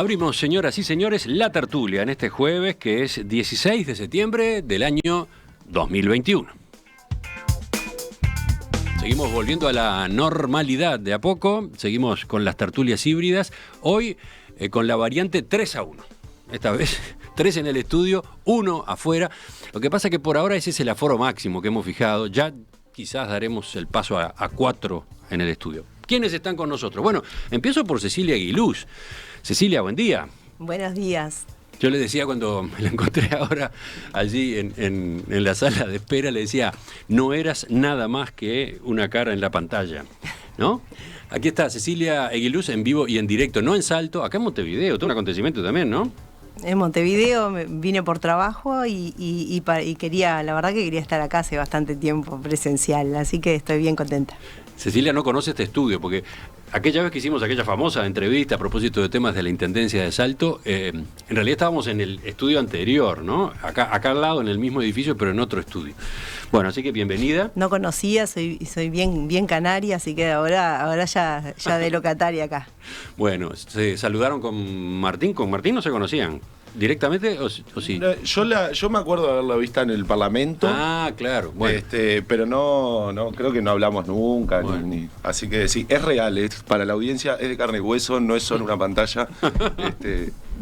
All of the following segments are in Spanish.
Abrimos, señoras y señores, la tertulia en este jueves, que es 16 de septiembre del año 2021. Seguimos volviendo a la normalidad de a poco, seguimos con las tertulias híbridas, hoy con la variante 3-1. Esta vez 3 en el estudio, 1 afuera. Lo que pasa es que por ahora ese es el aforo máximo que hemos fijado, ya quizás daremos el paso a 4 en el estudio. ¿Quiénes están con nosotros? Bueno, empiezo por Cecilia Aguiluz. Cecilia, buen día. Buenos días. Yo le decía cuando me la encontré ahora allí en la sala de espera, le decía, no eras nada más que una cara en la pantalla, ¿no? Aquí está Cecilia Aguiluz en vivo y en directo, no en Salto, acá en Montevideo, todo un acontecimiento también, ¿no? En Montevideo vine por trabajo y quería, la verdad que quería estar acá hace bastante tiempo presencial, así que estoy bien contenta. Cecilia no conoce este estudio porque aquella vez que hicimos aquella famosa entrevista a propósito de temas de la Intendencia de Salto, en realidad estábamos en el estudio anterior, ¿no? Acá al lado, en el mismo edificio, pero en otro estudio. Bueno, así que bienvenida. No conocía, soy bien canaria, así que ahora ya de locataria acá. Bueno, se saludaron con Martín no se conocían. ¿Directamente o sí? Yo me acuerdo de haberla vista en el Parlamento. Ah, claro. Bueno. Pero no creo que no hablamos nunca. Bueno. Así que sí, es real, para la audiencia es de carne y hueso, no es solo una pantalla.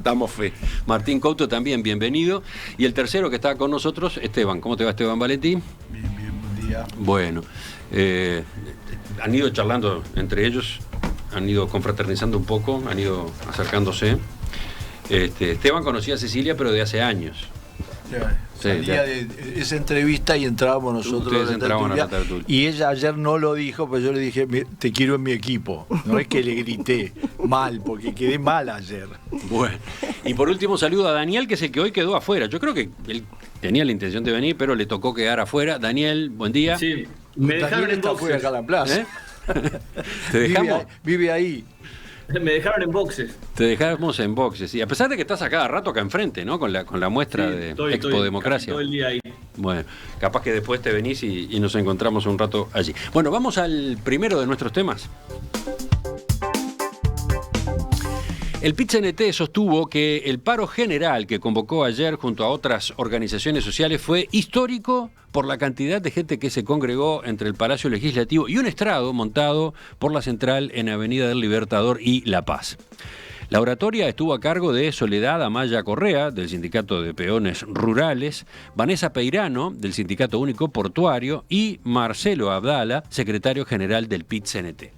Damos fe. Martín Couto también, bienvenido. Y el tercero que está con nosotros, Esteban. ¿Cómo te va, Esteban Valentín? Bien, buen día. Bueno, han ido charlando entre ellos, han ido confraternizando un poco, han ido acercándose. Esteban conocía a Cecilia, pero de hace años. Salía de esa entrevista y entrábamos nosotros. Ustedes entraban a la tertulia. Y ella ayer no lo dijo, pero yo le dije, te quiero en mi equipo. No es que le grité mal, porque quedé mal ayer. Bueno, y por último saludo a Daniel, que es el que hoy quedó afuera. Yo creo que él tenía la intención de venir, pero le tocó quedar afuera. Daniel, buen día. Sí, me dejaron en boxes. Acá a la plaza. ¿Te dejamos? Vive ahí. Me dejaron en boxes. Te dejamos en boxes, y a pesar de que estás a cada rato acá enfrente, ¿no? Con la muestra de Expo Democracia. Todo el día ahí. Bueno, capaz que después te venís y nos encontramos un rato allí. Bueno, vamos al primero de nuestros temas. El PIT-CNT sostuvo que el paro general que convocó ayer junto a otras organizaciones sociales fue histórico por la cantidad de gente que se congregó entre el Palacio Legislativo y un estrado montado por la central en Avenida del Libertador y La Paz. La oratoria estuvo a cargo de Soledad Amaya Correa, del Sindicato de Peones Rurales, Vanessa Peirano, del Sindicato Único Portuario, y Marcelo Abdala, secretario general del PIT-CNT.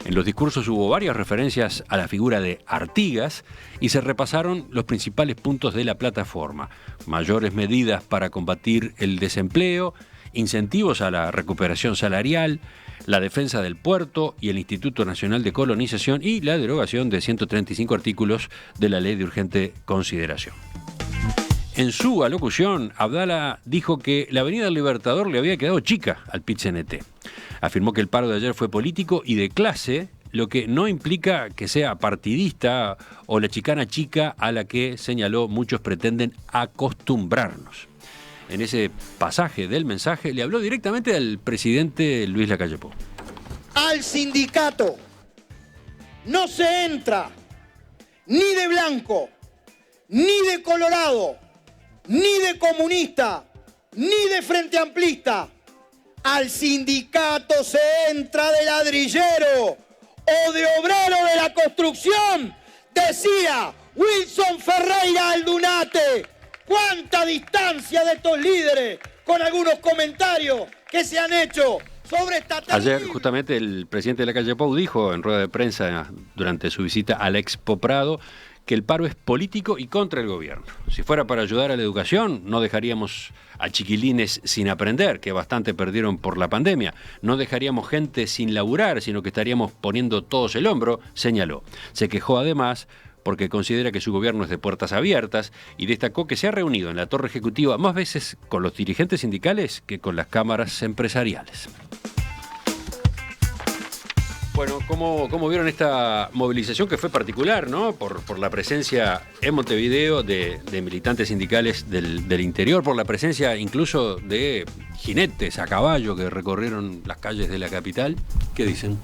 En los discursos hubo varias referencias a la figura de Artigas y se repasaron los principales puntos de la plataforma: mayores medidas para combatir el desempleo, incentivos a la recuperación salarial, la defensa del puerto y el Instituto Nacional de Colonización y la derogación de 135 artículos de la Ley de Urgente Consideración. En su alocución, Abdala dijo que la Avenida del Libertador le había quedado chica al PIT-CNT. Afirmó que el paro de ayer fue político y de clase, lo que no implica que sea partidista o la chicana chica a la que, señaló, muchos pretenden acostumbrarnos. En ese pasaje del mensaje le habló directamente al presidente Luis Lacalle Pou. Al sindicato no se entra ni de blanco, ni de colorado, ni de comunista, ni de frente amplista. Al sindicato se entra de ladrillero o de obrero de la construcción, decía Wilson Ferreira Aldunate. ¿Cuánta distancia de estos líderes con algunos comentarios que se han hecho sobre esta terrible... Ayer justamente el presidente de Lacalle Pou dijo en rueda de prensa durante su visita a la Expo Prado que el paro es político y contra el gobierno. Si fuera para ayudar a la educación, no dejaríamos a chiquilines sin aprender, que bastante perdieron por la pandemia. No dejaríamos gente sin laburar, sino que estaríamos poniendo todos el hombro, señaló. Se quejó además porque considera que su gobierno es de puertas abiertas y destacó que se ha reunido en la Torre Ejecutiva más veces con los dirigentes sindicales que con las cámaras empresariales. Bueno, ¿cómo vieron esta movilización que fue particular, ¿no? Por la presencia en Montevideo de militantes sindicales del interior, por la presencia incluso de jinetes a caballo que recorrieron las calles de la capital? ¿Qué dicen?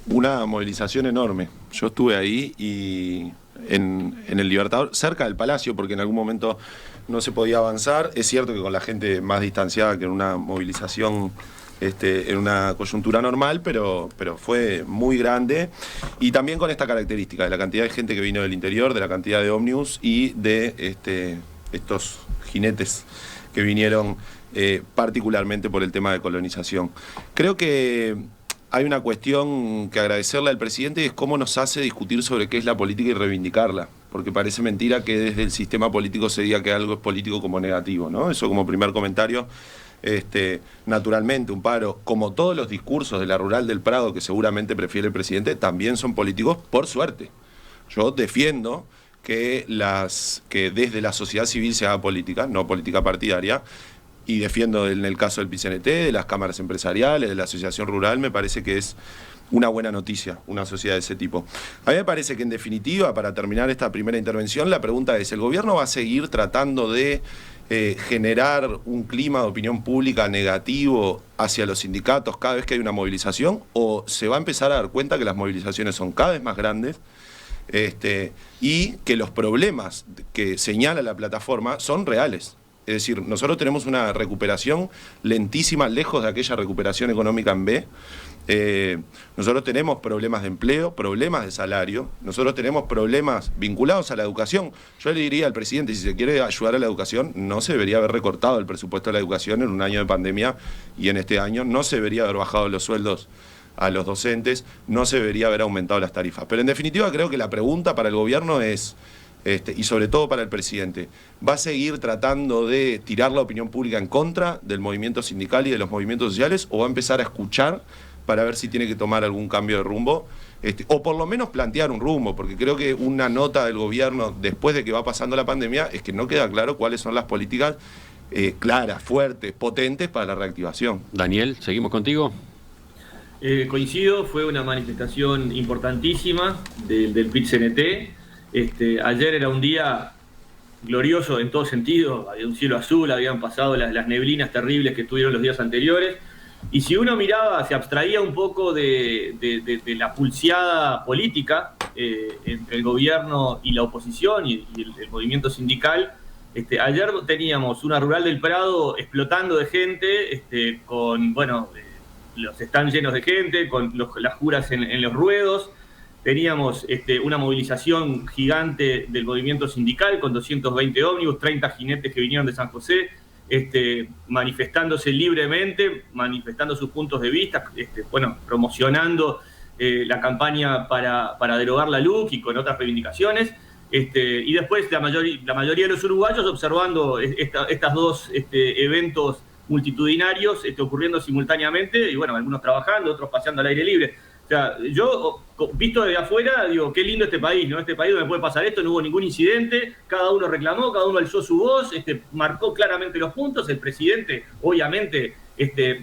Una movilización enorme. Yo estuve ahí y el Libertador, cerca del Palacio, porque en algún momento no se podía avanzar. Es cierto que con la gente más distanciada que en una movilización, en una coyuntura normal, pero fue muy grande. Y también con esta característica de la cantidad de gente que vino del interior, de la cantidad de ómnibus y de estos jinetes que vinieron particularmente por el tema de colonización. Creo que hay una cuestión que agradecerle al presidente, es cómo nos hace discutir sobre qué es la política y reivindicarla, porque parece mentira que desde el sistema político se diga que algo es político como negativo, ¿no? Eso como primer comentario. Naturalmente, un paro, como todos los discursos de la Rural del Prado que seguramente prefiere el presidente, también son políticos, por suerte. Yo defiendo que desde la sociedad civil se haga política, no política partidaria, y defiendo en el caso del PIT-CNT, de las cámaras empresariales, de la asociación rural. Me parece que es una buena noticia, una sociedad de ese tipo. A mí me parece que en definitiva, para terminar esta primera intervención, la pregunta es, ¿el gobierno va a seguir tratando de generar un clima de opinión pública negativo hacia los sindicatos cada vez que hay una movilización, o se va a empezar a dar cuenta que las movilizaciones son cada vez más grandes y que los problemas que señala la plataforma son reales? Es decir, nosotros tenemos una recuperación lentísima, lejos de aquella recuperación económica en B. Nosotros tenemos problemas de empleo, problemas de salario, nosotros tenemos problemas vinculados a la educación. Yo le diría al presidente, si se quiere ayudar a la educación, no se debería haber recortado el presupuesto de la educación en un año de pandemia, y en este año no se debería haber bajado los sueldos a los docentes, no se debería haber aumentado las tarifas. Pero en definitiva creo que la pregunta para el gobierno es, y sobre todo para el presidente, ¿va a seguir tratando de tirar la opinión pública en contra del movimiento sindical y de los movimientos sociales, o va a empezar a escuchar para ver si tiene que tomar algún cambio de rumbo, o por lo menos plantear un rumbo? Porque creo que una nota del gobierno después de que va pasando la pandemia es que no queda claro cuáles son las políticas claras, fuertes, potentes para la reactivación. Daniel, ¿seguimos contigo? Coincido, fue una manifestación importantísima del PIT-CNT. Ayer era un día glorioso en todo sentido, había un cielo azul, habían pasado las neblinas terribles que tuvieron los días anteriores, y si uno miraba, se abstraía un poco de la pulseada política entre el gobierno y la oposición y el movimiento sindical, ayer teníamos una Rural del Prado explotando de gente, con, los stands llenos de gente, con las juras en los ruedos. Teníamos una movilización gigante del movimiento sindical con 220 ómnibus, 30 jinetes que vinieron de San José, manifestándose libremente, manifestando sus puntos de vista, promocionando la campaña para derogar la LUC y con otras reivindicaciones. Y después la mayoría de los uruguayos observando estas dos eventos multitudinarios ocurriendo simultáneamente, y algunos trabajando, otros paseando al aire libre. O sea, yo, visto desde afuera, digo, qué lindo este país, ¿no? Este país donde puede pasar esto, no hubo ningún incidente, cada uno reclamó, cada uno alzó su voz, marcó claramente los puntos. El presidente, obviamente,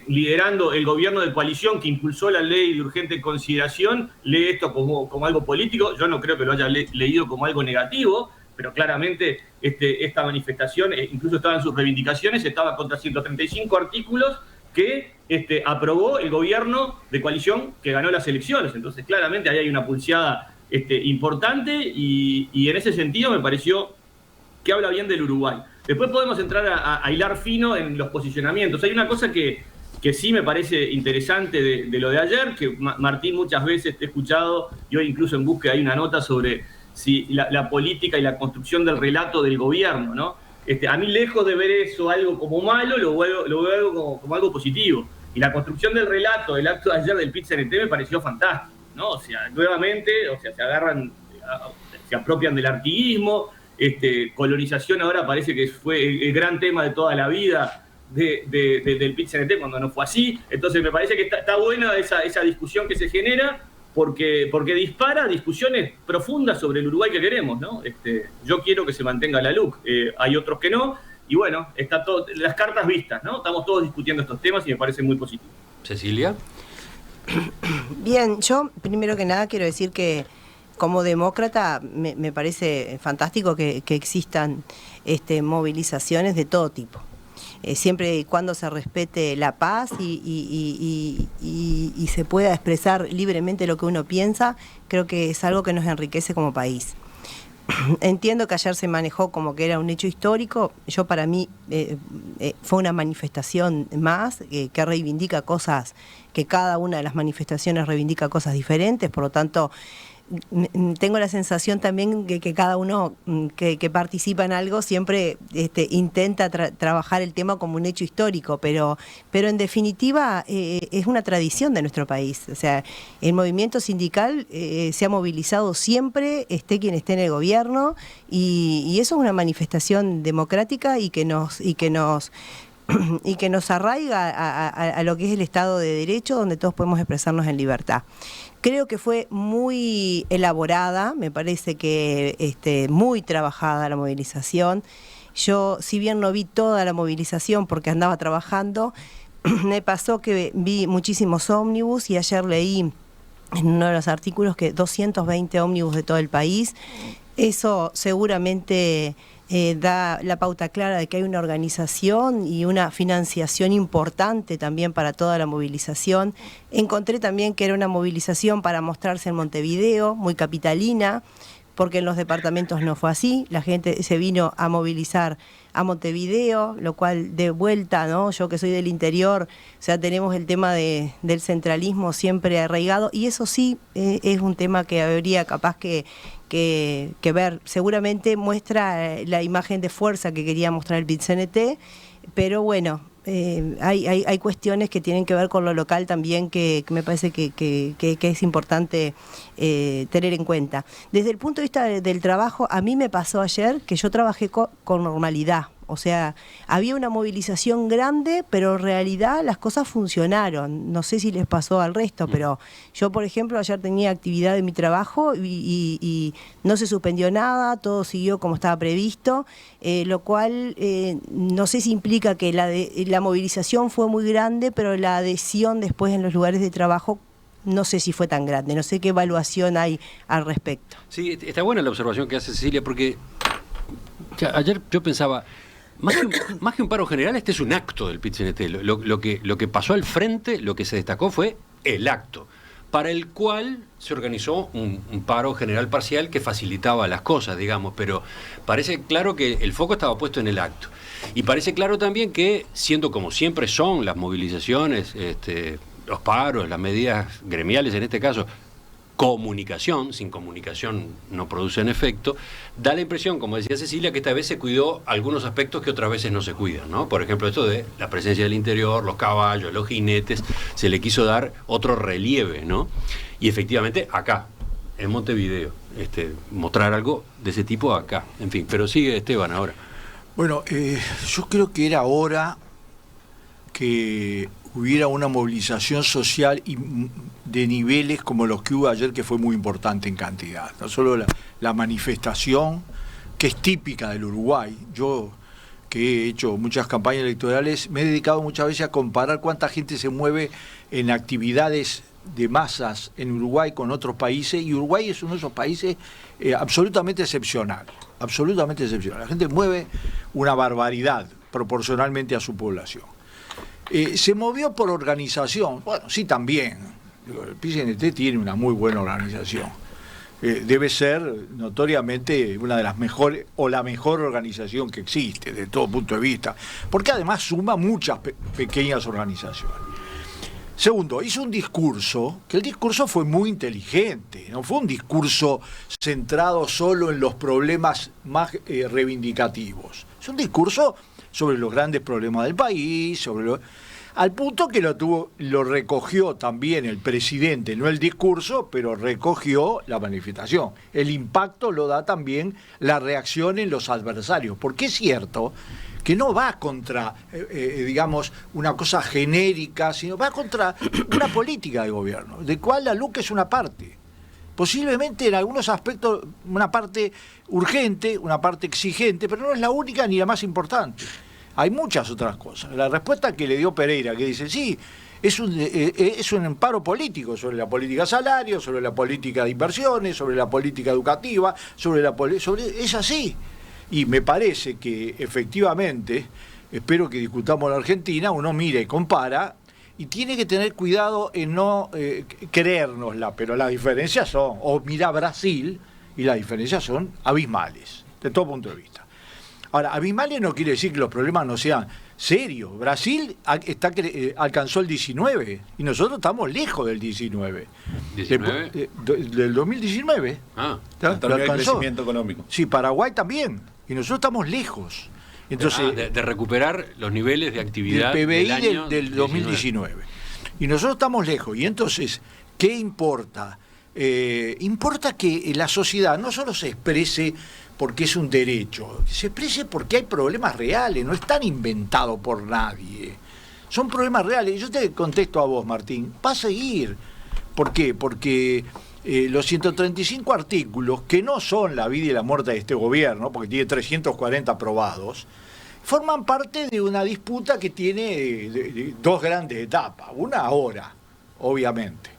liderando el gobierno de coalición que impulsó la ley de urgente consideración, lee esto como algo político. Yo no creo que lo haya leído como algo negativo, pero claramente esta manifestación, incluso estaba en sus reivindicaciones, estaba contra 135 artículos que aprobó el gobierno de coalición que ganó las elecciones. Entonces, claramente ahí hay una pulseada importante, y en ese sentido me pareció que habla bien del Uruguay. Después podemos entrar a hilar fino en los posicionamientos. Hay una cosa que sí me parece interesante de lo de ayer, que Martín muchas veces te he escuchado, y hoy incluso en Búsqueda hay una nota sobre si la política y la construcción del relato del gobierno, ¿no? A mí, lejos de ver eso algo como malo, lo veo algo como algo positivo. Y la construcción del relato, el acto de ayer del PIT-CNT me pareció fantástico, ¿no? O sea, nuevamente, se apropian del artiguismo, colonización ahora parece que fue el gran tema de toda la vida del PIT-CNT, cuando no fue así. Entonces me parece que está buena esa discusión que se genera, porque dispara discusiones profundas sobre el Uruguay que queremos, ¿no? Yo quiero que se mantenga la LUC, hay otros que no, y está todo, las cartas vistas, ¿no? Estamos todos discutiendo estos temas y me parece muy positivo. Cecilia. Bien, yo primero que nada quiero decir que como demócrata me parece fantástico que existan movilizaciones de todo tipo. Siempre y cuando se respete la paz y se pueda expresar libremente lo que uno piensa, creo que es algo que nos enriquece como país. entiendo que ayer se manejó como que era un hecho histórico. Yo, para mí, fue una manifestación más que reivindica cosas, que cada una de las manifestaciones reivindica cosas diferentes, por lo tanto tengo la sensación también que cada uno que participa en algo siempre intenta trabajar el tema como un hecho histórico, pero en definitiva es una tradición de nuestro país. O sea, el movimiento sindical se ha movilizado siempre, esté quien esté en el gobierno, y eso es una manifestación democrática y que nos arraiga a lo que es el Estado de Derecho, donde todos podemos expresarnos en libertad. Creo que fue muy elaborada, me parece que muy trabajada la movilización. Yo, si bien no vi toda la movilización porque andaba trabajando, me pasó que vi muchísimos ómnibus, y ayer leí en uno de los artículos que 220 ómnibus de todo el país. Eso seguramente da la pauta clara de que hay una organización y una financiación importante también para toda la movilización. Encontré también que era una movilización para mostrarse en Montevideo, muy capitalina, porque en los departamentos no fue así. La gente se vino a movilizar a Montevideo, lo cual de vuelta, ¿no? Yo que soy del interior, o sea, tenemos el tema del centralismo siempre arraigado, y eso sí es un tema que habría capaz que ver. Seguramente muestra la imagen de fuerza que quería mostrar el PIT-CNT, pero bueno, hay cuestiones que tienen que ver con lo local también que me parece que es importante tener en cuenta. Desde el punto de vista del trabajo, a mí me pasó ayer que yo trabajé con normalidad. O sea, había una movilización grande, pero en realidad las cosas funcionaron. No sé si les pasó al resto, pero yo, por ejemplo, ayer tenía actividad en mi trabajo y no se suspendió nada, todo siguió como estaba previsto, lo cual no sé si implica que la movilización fue muy grande, pero la adhesión después en los lugares de trabajo no sé si fue tan grande. No sé qué evaluación hay al respecto. Sí, está buena la observación que hace Cecilia, porque ayer yo pensaba, más que un paro general, este es un acto del PIT-CNT. Lo que pasó al frente, lo que se destacó fue el acto, para el cual se organizó un paro general parcial que facilitaba las cosas, digamos, pero parece claro que el foco estaba puesto en el acto. Y parece claro también que, siendo como siempre son las movilizaciones, los paros, las medidas gremiales en este caso, comunicación, sin comunicación no producen efecto, da la impresión, como decía Cecilia, que esta vez se cuidó algunos aspectos que otras veces no se cuidan, ¿no? Por ejemplo, esto de la presencia del interior, los caballos, los jinetes, se le quiso dar otro relieve, ¿no? Y efectivamente acá, en Montevideo, mostrar algo de ese tipo acá. En fin, pero sigue Esteban ahora. Bueno, yo creo que era hora que hubiera una movilización social y de niveles como los que hubo ayer, que fue muy importante en cantidad. No solo la manifestación, que es típica del Uruguay. Yo, que he hecho muchas campañas electorales, me he dedicado muchas veces a comparar cuánta gente se mueve en actividades de masas en Uruguay con otros países, y Uruguay es uno de esos países absolutamente excepcional. Absolutamente excepcional. La gente mueve una barbaridad proporcionalmente a su población. Se movió por organización. Bueno, sí, también. El PIT-CNT tiene una muy buena organización. Debe ser notoriamente una de las mejores, o la mejor organización que existe, desde todo punto de vista, porque además suma muchas pequeñas organizaciones. Segundo, hizo un discurso, que el discurso fue muy inteligente, no fue un discurso centrado solo en los problemas más reivindicativos. Es un discurso sobre los grandes problemas del país, al punto que lo recogió también el presidente, no el discurso, pero recogió la manifestación. El impacto lo da también la reacción en los adversarios, porque es cierto que no va contra, digamos, una cosa genérica, sino va contra una política de gobierno, de cual la LUC es una parte. Posiblemente en algunos aspectos una parte urgente, una parte exigente, pero no es la única ni la más importante. Hay muchas otras cosas. La respuesta que le dio Pereira, que dice, sí, es un amparo político sobre la política de salario, sobre la política de inversiones, sobre la política educativa, es así. Y me parece que efectivamente, espero que discutamos la Argentina, uno mira y compara, y tiene que tener cuidado en no creérnosla, pero las diferencias son, o mira Brasil y las diferencias son abismales, de todo punto de vista. Ahora, abismales no quiere decir que los problemas no sean serios. Brasil alcanzó el 19 y nosotros estamos lejos del 19. ¿19? Del 2019. En términos de crecimiento económico. Sí, Paraguay también. Y nosotros estamos lejos. Entonces, de recuperar los niveles de actividad del PBI del año del 2019. Y nosotros estamos lejos. Y entonces, ¿qué importa? Importa que la sociedad no solo se exprese porque es un derecho, se exprese porque hay problemas reales, no están inventados por nadie. Son problemas reales. Yo te contesto a vos, Martín, va a seguir. ¿Por qué? Porque los 135 artículos, que no son la vida y la muerte de este gobierno, porque tiene 340 aprobados, forman parte de una disputa que tiene dos grandes etapas. Una ahora, obviamente,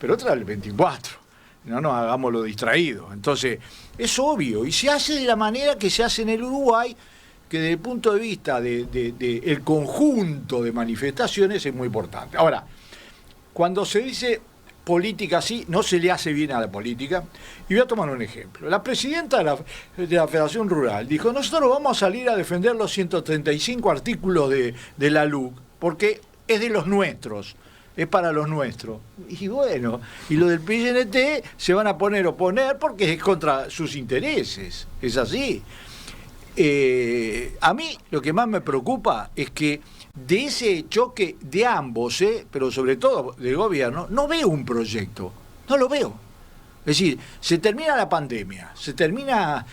pero otra el 24. No nos hagamos lo distraídos. Entonces, es obvio, y se hace de la manera que se hace en el Uruguay, que desde el punto de vista de el conjunto de manifestaciones es muy importante. Ahora, cuando se dice política así, no se le hace bien a la política. Y voy a tomar un ejemplo. La presidenta de la Federación Rural dijo, nosotros vamos a salir a defender los 135 artículos de la LUC, porque es de los nuestros. Es para los nuestros. Y bueno, y lo del PIT se van a oponer porque es contra sus intereses. Es así. A mí lo que más me preocupa es que de ese choque de ambos, pero sobre todo del gobierno, no veo un proyecto. No lo veo. Es decir, se termina la pandemia, se termina...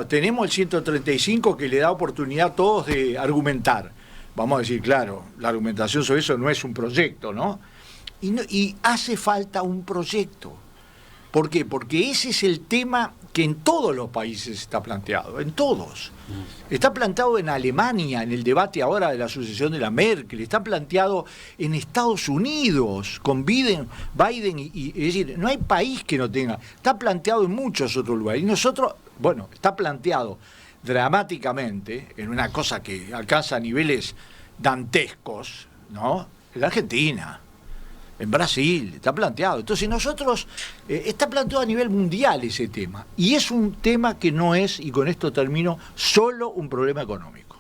tenemos el 135 que le da oportunidad a todos de argumentar. Vamos a decir, claro, la argumentación sobre eso no es un proyecto, ¿no? Y hace falta un proyecto. ¿Por qué? Porque ese es el tema que en todos los países está planteado, en todos. Está planteado en Alemania, en el debate ahora de la sucesión de la Merkel, está planteado en Estados Unidos, con Biden es decir, no hay país que no tenga. Está planteado en muchos otros lugares. Y nosotros, está planteado dramáticamente, en una cosa que alcanza niveles dantescos, ¿no? En la Argentina, en Brasil, está planteado. Entonces nosotros, está planteado a nivel mundial ese tema. Y es un tema que no es, y con esto termino, solo un problema económico.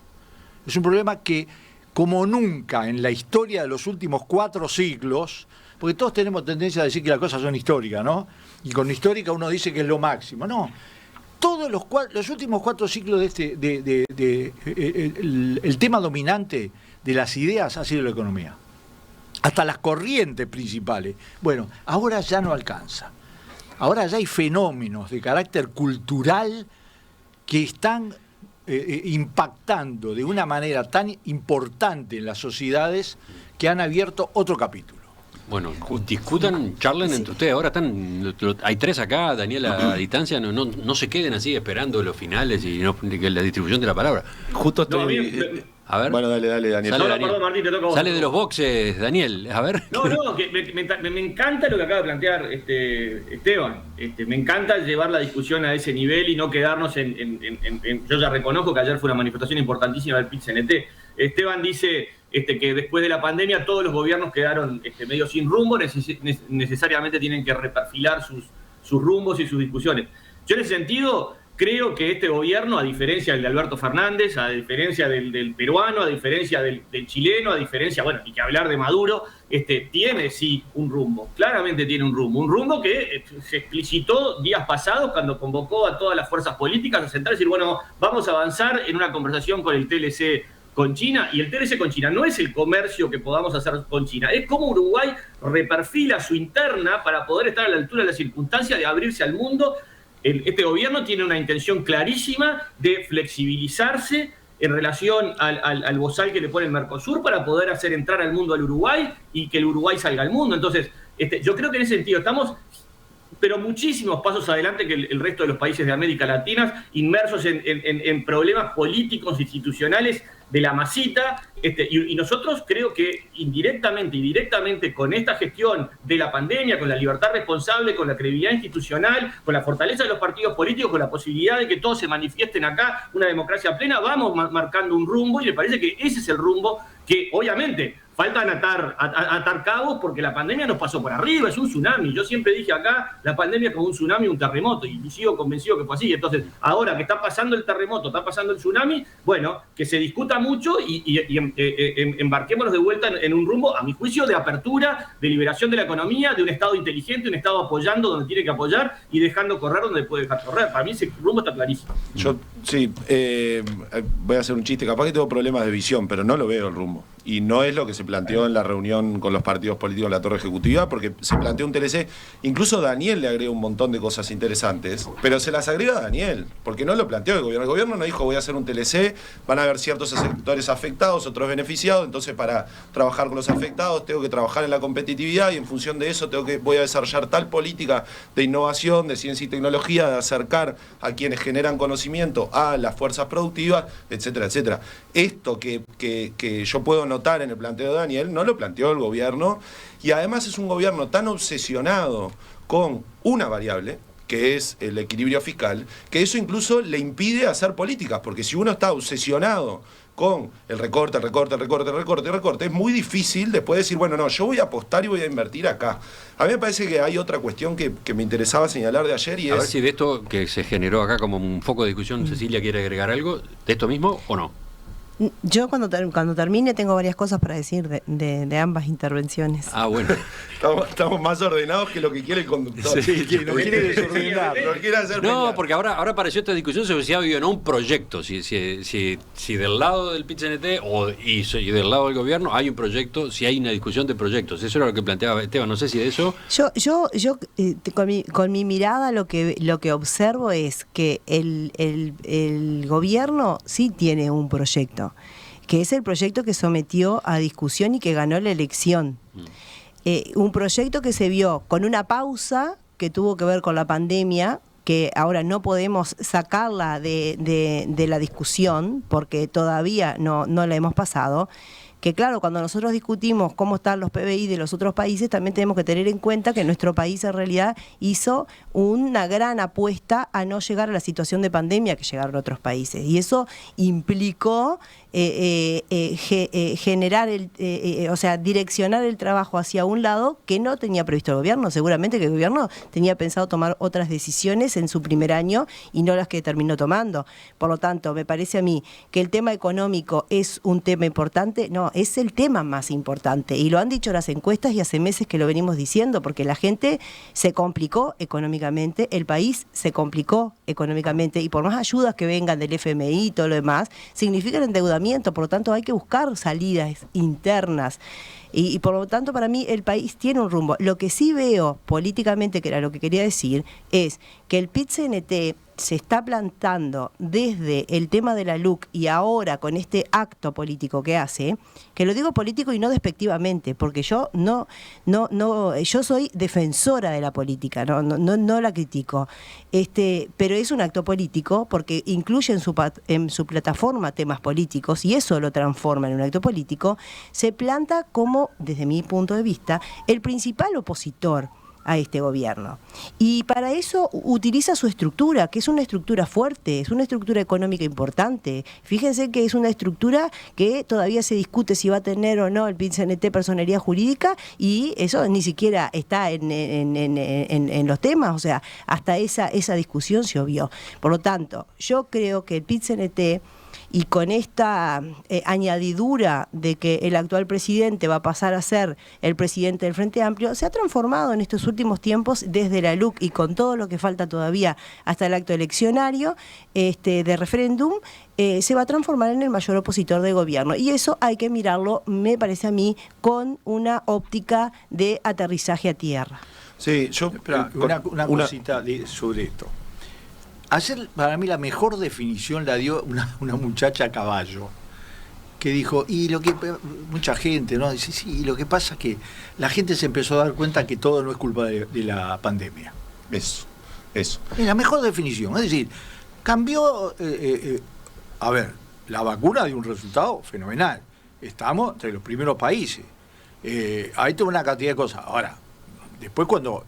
Es un problema que, como nunca en la historia de los últimos 4 siglos, porque todos tenemos tendencia a decir que las cosas son históricas, ¿no? Y con histórica uno dice que es lo máximo. No. Todos los últimos 4 ciclos de el tema dominante de las ideas ha sido la economía. Hasta las corrientes principales. Bueno, ahora ya no alcanza. Ahora ya hay fenómenos de carácter cultural que están impactando de una manera tan importante en las sociedades que han abierto otro capítulo. Bueno, discutan, charlen entre ustedes. Ahora hay 3 acá, Daniela, a distancia, no se queden así esperando los finales y la distribución de la palabra. Justo estoy... A ver. Bueno, dale, Daniel. Perdón, Martín, te toca a vos. Sale de los boxes, Daniel. A ver. Que me encanta lo que acaba de plantear Esteban. Me encanta llevar la discusión a ese nivel y no quedarnos en yo ya reconozco que ayer fue una manifestación importantísima del PIT-CNT. Esteban dice que después de la pandemia todos los gobiernos quedaron medio sin rumbo, necesariamente tienen que reperfilar sus rumbos y sus discusiones. Yo en ese sentido creo que este gobierno, a diferencia del de Alberto Fernández, a diferencia del peruano, a diferencia del chileno, a diferencia, ni que hablar de Maduro, tiene sí un rumbo, claramente tiene un rumbo que se explicitó días pasados cuando convocó a todas las fuerzas políticas a sentarse y decir, vamos a avanzar en una conversación con el TLC con China, y el TLC con China no es el comercio que podamos hacer con China, es cómo Uruguay reperfila su interna para poder estar a la altura de las circunstancias de abrirse al mundo. Este gobierno tiene una intención clarísima de flexibilizarse en relación al bozal que le pone el Mercosur para poder hacer entrar al mundo al Uruguay y que el Uruguay salga al mundo. Entonces, yo creo que en ese sentido estamos, pero muchísimos pasos adelante que el resto de los países de América Latina, inmersos en problemas políticos, institucionales de la masita, y nosotros creo que indirectamente y directamente con esta gestión de la pandemia, con la libertad responsable, con la credibilidad institucional, con la fortaleza de los partidos políticos, con la posibilidad de que todos se manifiesten acá, una democracia plena, vamos marcando un rumbo, y me parece que ese es el rumbo que obviamente faltan atar cabos porque la pandemia nos pasó por arriba, es un tsunami. Yo siempre dije acá, la pandemia es como un tsunami, un terremoto, y sigo convencido que fue así. Entonces, ahora que está pasando el terremoto, está pasando el tsunami, bueno, que se discuta mucho y embarquémonos de vuelta en un rumbo, a mi juicio, de apertura, de liberación de la economía, de un Estado inteligente, un Estado apoyando donde tiene que apoyar y dejando correr donde puede dejar correr. Para mí ese rumbo está clarísimo. Yo, sí, voy a hacer un chiste, capaz que tengo problemas de visión, pero no lo veo el rumbo. Y no es lo que se planteó en la reunión con los partidos políticos en la Torre Ejecutiva, porque se planteó un TLC. Incluso Daniel le agrega un montón de cosas interesantes, pero se las agrega Daniel, porque no lo planteó el gobierno. El gobierno no dijo voy a hacer un TLC, van a haber ciertos sectores afectados, otros beneficiados, entonces para trabajar con los afectados tengo que trabajar en la competitividad y en función de eso voy a desarrollar tal política de innovación, de ciencia y tecnología, de acercar a quienes generan conocimiento a las fuerzas productivas, etcétera, etcétera. Esto que yo puedo notar en el planteo de Daniel, no lo planteó el gobierno, y además es un gobierno tan obsesionado con una variable, que es el equilibrio fiscal, que eso incluso le impide hacer políticas, porque si uno está obsesionado con el recorte, es muy difícil después decir, bueno, no, yo voy a apostar y voy a invertir acá. A mí me parece que hay otra cuestión que me interesaba señalar de ayer y a ver si de esto que se generó acá como un foco de discusión, Cecilia quiere agregar algo, ¿de esto mismo o no? Yo cuando termine tengo varias cosas para decir de ambas intervenciones. Ah, bueno. Estamos más ordenados que lo que quiere el conductor. Sí, no quiere desordenar, no quiere hacer No, pelear. porque ahora apareció esta discusión sobre si había o no un proyecto, si del lado del PIT-CNT y del lado del gobierno hay un proyecto, si hay una discusión de proyectos. Eso era lo que planteaba Esteban, no sé si de eso... Yo con mi mirada lo que observo es que el gobierno sí tiene un proyecto, que es el proyecto que sometió a discusión y que ganó la elección. Un proyecto que se vio con una pausa que tuvo que ver con la pandemia, que ahora no podemos sacarla de la discusión porque todavía no la hemos pasado. Que claro, cuando nosotros discutimos cómo están los PBI de los otros países, también tenemos que tener en cuenta que nuestro país en realidad hizo una gran apuesta a no llegar a la situación de pandemia que llegaron otros países. Y eso implicó generar direccionar el trabajo hacia un lado que no tenía previsto el gobierno. Seguramente que el gobierno tenía pensado tomar otras decisiones en su primer año y no las que terminó tomando. Por lo tanto, me parece a mí que el tema económico es un tema importante. No, es el tema más importante. Y lo han dicho las encuestas y hace meses que lo venimos diciendo, porque la gente se complicó económicamente, el país se complicó económicamente, y por más ayudas que vengan del FMI y todo lo demás, significan endeudamiento. Por lo tanto, hay que buscar salidas internas. Y por lo tanto, para mí, el país tiene un rumbo. Lo que sí veo políticamente, que era lo que quería decir, es que el PIT-CNT se está plantando desde el tema de la LUC y ahora con este acto político que hace, que lo digo político y no despectivamente, porque yo yo soy defensora de la política, no la critico, pero es un acto político porque incluye en su plataforma temas políticos y eso lo transforma en un acto político. Se planta como, desde mi punto de vista, el principal opositor a este gobierno. Y para eso utiliza su estructura, que es una estructura fuerte, es una estructura económica importante. Fíjense que es una estructura que todavía se discute si va a tener o no el PIT-CNT personería jurídica, y eso ni siquiera está en los temas, o sea, hasta esa discusión se obvió. Por lo tanto, yo creo que el PIT-CNT, y con esta añadidura de que el actual presidente va a pasar a ser el presidente del Frente Amplio, se ha transformado en estos últimos tiempos desde la LUC y con todo lo que falta todavía hasta el acto eleccionario de referéndum, se va a transformar en el mayor opositor del gobierno. Y eso hay que mirarlo, me parece a mí, con una óptica de aterrizaje a tierra. Sí, yo... Una cosita sobre esto. Ayer, para mí, la mejor definición la dio una muchacha a caballo, que dijo, mucha gente, ¿no? Dice, sí, lo que pasa es que la gente se empezó a dar cuenta que todo no es culpa de la pandemia. Eso. Es la mejor definición. Es decir, cambió, a ver, la vacuna dio un resultado fenomenal. Estamos entre los primeros países. Ahí tengo una cantidad de cosas. Ahora, después cuando...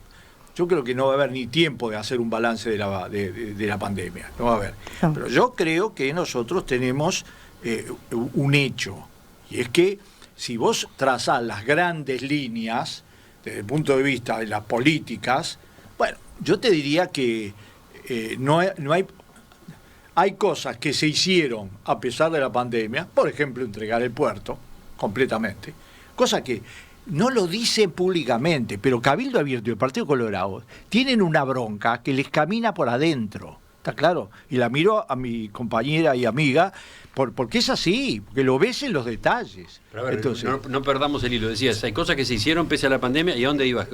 Yo creo que no va a haber ni tiempo de hacer un balance de la pandemia. No va a haber. No. Pero yo creo que nosotros tenemos un hecho. Y es que si vos trazás las grandes líneas desde el punto de vista de las políticas, bueno, yo te diría que hay cosas que se hicieron a pesar de la pandemia, por ejemplo, entregar el puerto completamente, cosa que no lo dicen públicamente, pero Cabildo Abierto y el Partido Colorado tienen una bronca que les camina por adentro, ¿está claro? Y la miro a mi compañera y amiga, porque es así, porque lo ves en los detalles. Pero a ver, entonces, no perdamos el hilo, decías, hay cosas que se hicieron pese a la pandemia, ¿y a dónde ibas?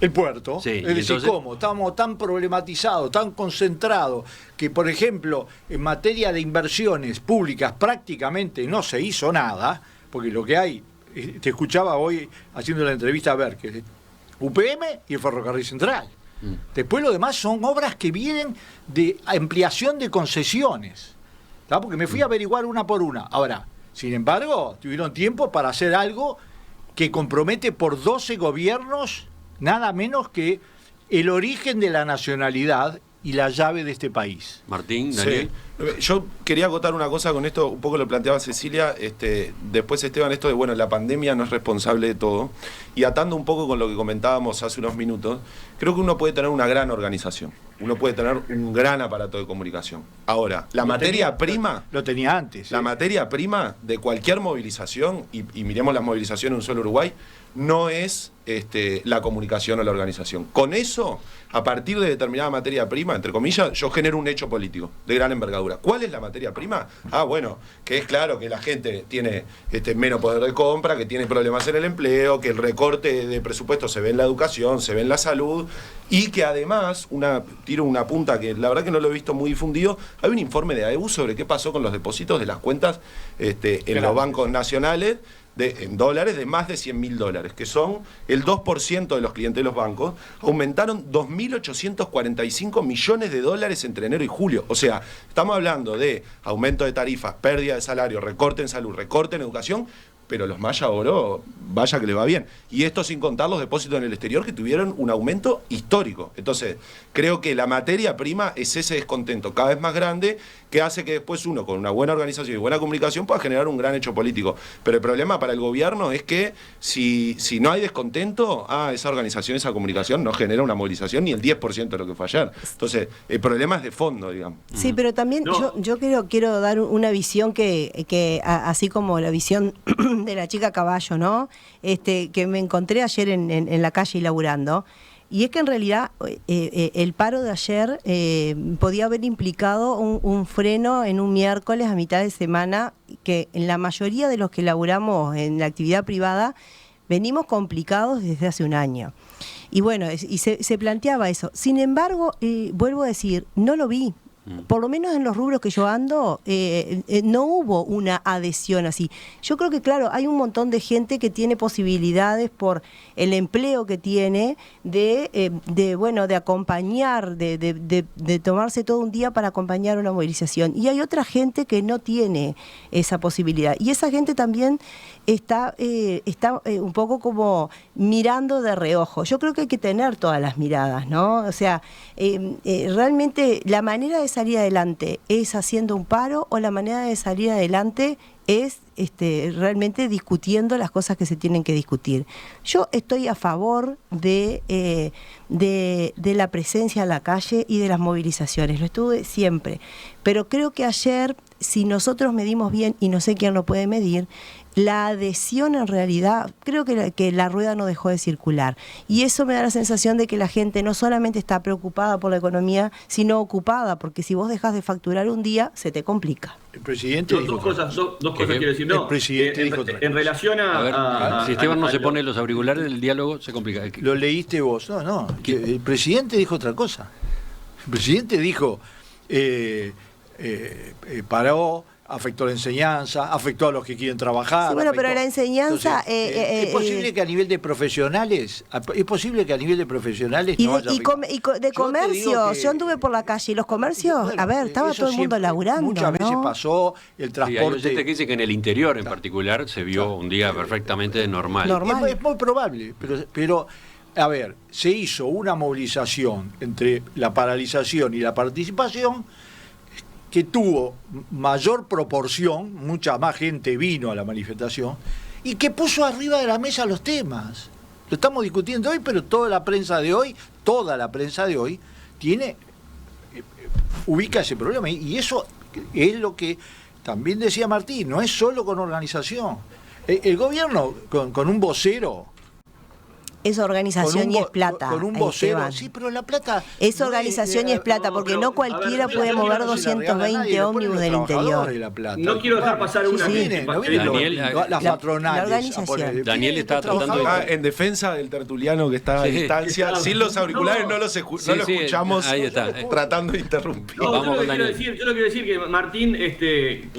el puerto, Sí, es decir, entonces, ¿cómo? Estamos tan problematizados, tan concentrados, que por ejemplo, en materia de inversiones públicas prácticamente no se hizo nada, porque lo que hay, te escuchaba hoy haciendo la entrevista a Berke, UPM y el Ferrocarril Central. Después lo demás son obras que vienen de ampliación de concesiones, ¿tá? Porque me fui a averiguar una por una. Ahora, sin embargo, tuvieron tiempo para hacer algo que compromete por 12 gobiernos nada menos que el origen de la nacionalidad y la llave de este país. Martín, Daniel. Sí. Yo quería acotar una cosa con esto, un poco lo planteaba Cecilia, después Esteban, esto de, bueno, la pandemia no es responsable de todo, y atando un poco con lo que comentábamos hace unos minutos, creo que uno puede tener una gran organización, uno puede tener un gran aparato de comunicación. Ahora, la materia prima... Lo tenía antes. La materia prima de cualquier movilización, y miremos las movilizaciones en un solo Uruguay, no es la comunicación o la organización. Con eso, a partir de determinada materia prima, entre comillas, yo genero un hecho político de gran envergadura. ¿Cuál es la materia prima? Bueno, que es claro que la gente tiene menos poder de compra, que tiene problemas en el empleo, que el recorte de presupuesto se ve en la educación, se ve en la salud, y que además, tiro una punta que la verdad que no lo he visto muy difundido, hay un informe de AEU sobre qué pasó con los depósitos de las cuentas en los bancos nacionales, en dólares, de más de $100.000, que son el 2% de los clientes de los bancos, aumentaron 2.845 millones de dólares entre enero y julio. O sea, estamos hablando de aumento de tarifas, pérdida de salario, recorte en salud, recorte en educación, pero los Maya Oro, vaya que le va bien. Y esto sin contar los depósitos en el exterior, que tuvieron un aumento histórico. Entonces, creo que la materia prima es ese descontento cada vez más grande, que hace que después uno, con una buena organización y buena comunicación, pueda generar un gran hecho político. Pero el problema para el gobierno es que si no hay descontento, esa organización, esa comunicación no genera una movilización ni el 10% de lo que fue ayer. Entonces, el problema es de fondo, digamos. Sí, pero también yo quiero dar una visión que así como la visión de la chica caballo, ¿no? Que me encontré ayer en la calle laburando. Y es que en realidad el paro de ayer podía haber implicado un freno en un miércoles a mitad de semana, que en la mayoría de los que laburamos en la actividad privada venimos complicados desde hace un año. Y bueno, y se planteaba eso. Sin embargo, vuelvo a decir, no lo vi. Por lo menos en los rubros que yo ando, no hubo una adhesión así. Yo creo que, claro, hay un montón de gente que tiene posibilidades por el empleo que tiene de acompañar, de tomarse todo un día para acompañar una movilización. Y hay otra gente que no tiene esa posibilidad. Y esa gente también está un poco como mirando de reojo. Yo creo que hay que tener todas las miradas, ¿no? O sea, realmente la manera de salir adelante es haciendo un paro, o la manera de salir adelante es realmente discutiendo las cosas que se tienen que discutir. Yo estoy a favor de la presencia en la calle y de las movilizaciones, lo estuve siempre, pero creo que ayer, si nosotros medimos bien, y no sé quién lo puede medir, la adhesión en realidad, creo que la rueda no dejó de circular. Y eso me da la sensación de que la gente no solamente está preocupada por la economía, sino ocupada, porque si vos dejas de facturar un día, se te complica. El presidente dijo dos cosas quiero decir. No, el presidente dijo otra cosa. En relación a si Esteban no se pone los auriculares, el diálogo se complica. Lo leíste vos. No, el presidente dijo otra cosa. El presidente dijo, paró, afectó la enseñanza, afectó a los que quieren trabajar. Sí, bueno, pero la enseñanza... Entonces, ¿es posible que a nivel de profesionales, no haya de comercio? Yo anduve por la calle y los comercios, bueno, a ver, estaba todo el mundo laburando, muchas veces pasó el transporte... Sí, hay gente que dice que en el interior en particular se vio un día perfectamente normal. Es muy probable, pero a ver, se hizo una movilización entre la paralización y la participación que tuvo mayor proporción, mucha más gente vino a la manifestación, y que puso arriba de la mesa los temas. Lo estamos discutiendo hoy, pero toda la prensa de hoy tiene ubica ese problema, y eso es lo que también decía Martín, no es solo con organización. El gobierno con un vocero. Es organización y es plata. Con un vocero, Esteban. sí, pero la plata... Es organización y es plata, porque no cualquiera puede mover 220 ómnibus del interior. No quiero dejar pasar una. Las patronales. Daniel está tratando de... En defensa del tertuliano que está a distancia, sin los auriculares no lo escuchamos, ahí está. Tratando de interrumpir. No, yo lo que quiero decir que Martín,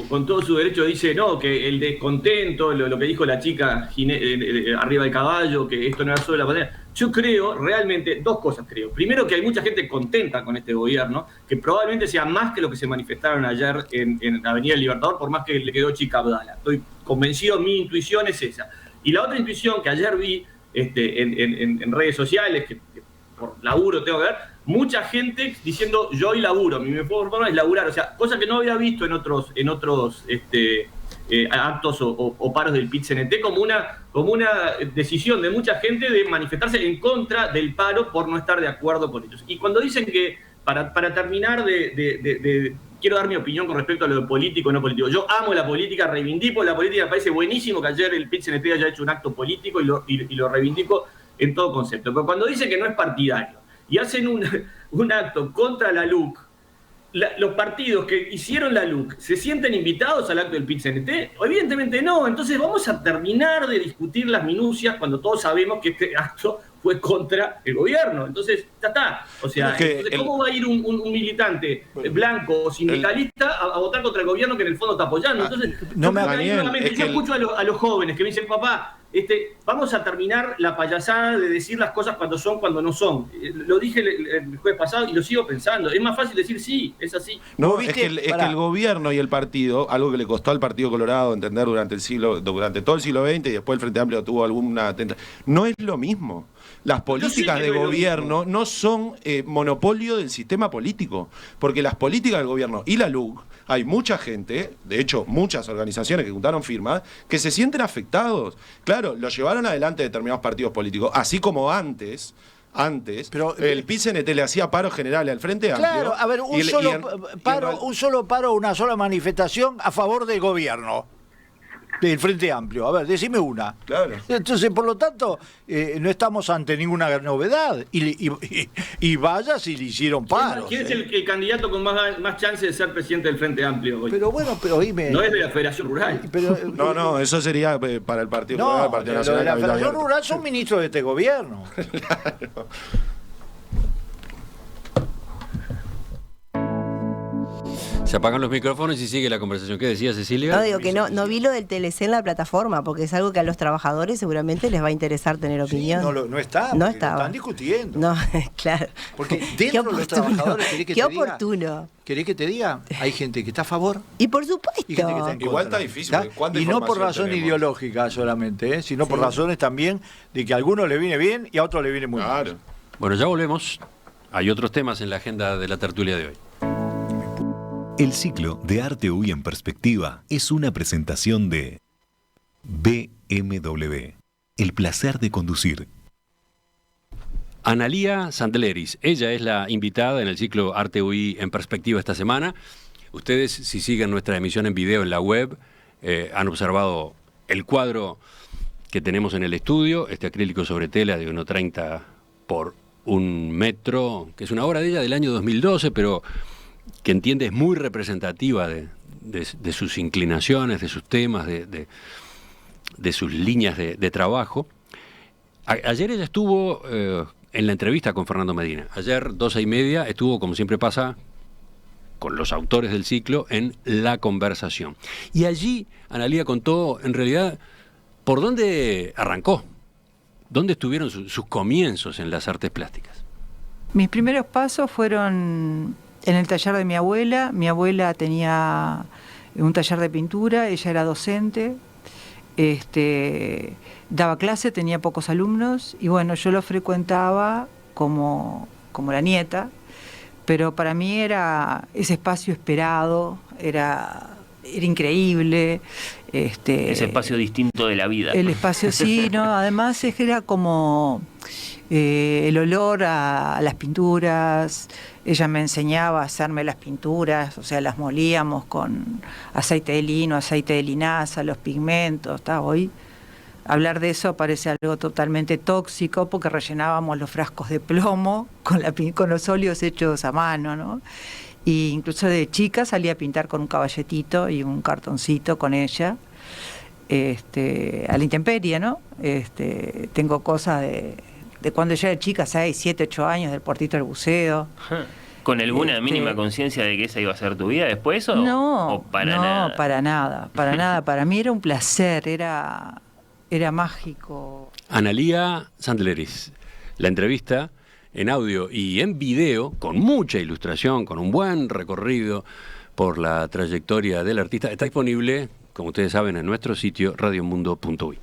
con todo su derecho, dice que el descontento, lo que dijo la chica arriba del caballo, que esto no era solo la pandemia. Yo creo, realmente, dos cosas creo. Primero, que hay mucha gente contenta con este gobierno, que probablemente sea más que lo que se manifestaron ayer en Avenida del Libertador, por más que le quedó chica Abdala. Estoy convencido, mi intuición es esa. Y la otra intuición que ayer vi en redes sociales, que por laburo tengo que ver, mucha gente diciendo yo hoy laburo, mi mejor forma es laburar, o sea, cosa que no había visto en otros actos o paros del PIT-CNT como una decisión de mucha gente de manifestarse en contra del paro por no estar de acuerdo con ellos. Y cuando dicen que, para terminar quiero dar mi opinión con respecto a lo de político o no político. Yo amo la política, reivindico la política, me parece buenísimo que ayer el PIT-CNT haya hecho un acto político y lo reivindico en todo concepto. Pero cuando dicen que no es partidario y hacen un acto contra la LUC, los partidos que hicieron la LUC, ¿se sienten invitados al acto del PIT-CNT? Evidentemente no. Entonces vamos a terminar de discutir las minucias cuando todos sabemos que este acto fue contra el gobierno. Entonces, ya está. O sea, ¿cómo va a ir un militante blanco o sindicalista a votar contra el gobierno que en el fondo está apoyando? Entonces, yo escucho a los jóvenes que me dicen, papá, vamos a terminar la payasada de decir las cosas cuando no son. Lo dije el jueves pasado y lo sigo pensando. Es más fácil decir sí, es así. No, es que el gobierno y el partido, algo que le costó al Partido Colorado entender durante todo el siglo XX y después el Frente Amplio tuvo alguna tentativa, no es lo mismo. Las políticas de gobierno no son monopolio del sistema político, porque las políticas del gobierno y la LUC, hay mucha gente, de hecho muchas organizaciones que juntaron firmas, que se sienten afectados. Claro, lo llevaron adelante determinados partidos políticos, así como antes, pero el PIT-CNT le hacía paro general al Frente Amplio. Claro, a ver, un solo paro, una sola manifestación a favor del gobierno. Del Frente Amplio. A ver, decime una. Claro. Entonces, por lo tanto, no estamos ante ninguna novedad. Y vaya si le hicieron paros. ¿Quién es el candidato con más chance de ser presidente del Frente Amplio hoy? Pero bueno, oíme. No es de la Federación Rural. No, eso sería para el Partido Rural, el Partido Nacional. La Federación Rural son ministros de este gobierno. Claro. Se apagan los micrófonos y sigue la conversación. ¿Qué decía Cecilia? No, digo que no vi lo del TLC en la plataforma, porque es algo que a los trabajadores seguramente les va a interesar tener opinión. Sí, no está. No estaba. Lo están discutiendo. No, claro. Porque dentro de los trabajadores, qué oportuno. ¿Querés que te diga? Hay gente que está a favor. Y por supuesto. Y gente que está en contra. Igual está difícil. Y no por razón ideológica solamente, sino por razones también de que a algunos le viene bien y a otros le viene muy mal. Bueno, ya volvemos. Hay otros temas en la agenda de la tertulia de hoy. El ciclo de Arte UI en Perspectiva es una presentación de BMW. El placer de conducir. Analía Sandleris, ella es la invitada en el ciclo Arte UI en Perspectiva esta semana. Ustedes, si siguen nuestra emisión en video en la web, han observado el cuadro que tenemos en el estudio, este acrílico sobre tela de 1,30 por 1 metro, que es una obra de ella del año 2012, pero que entiende es muy representativa de sus inclinaciones, de sus temas, de sus líneas de trabajo. Ayer ella estuvo en la entrevista con Fernando Medina. Ayer, 12:30, estuvo, como siempre pasa, con los autores del ciclo en La Conversación. Y allí Analía contó, en realidad, por dónde arrancó, dónde estuvieron sus comienzos en las artes plásticas. Mis primeros pasos fueron en el taller de mi abuela. Mi abuela tenía un taller de pintura, ella era docente, daba clase, tenía pocos alumnos y bueno, yo lo frecuentaba como la nieta, pero para mí era ese espacio esperado, era era increíble. Ese espacio distinto de la vida. El espacio, sí, ¿no? Además era como el olor a las pinturas. Ella me enseñaba a hacerme las pinturas, o sea, las molíamos con aceite de lino, aceite de linaza, los pigmentos. Hoy hablar de eso parece algo totalmente tóxico porque rellenábamos los frascos de plomo con los óleos hechos a mano, ¿no? Y incluso de chica salía a pintar con un caballetito y un cartoncito con ella, a la intemperie, ¿no? Tengo cosas de cuando yo era chica, 6, 7, 8 años, del Puertito del Buceo. ¿Con alguna mínima conciencia de que esa iba a ser tu vida después o no, para nada? No, para nada. Para mí era un placer, era mágico. Analía Sandleris, la entrevista en audio y en video, con mucha ilustración, con un buen recorrido por la trayectoria del artista, está disponible, como ustedes saben, en nuestro sitio radiomundo.uy.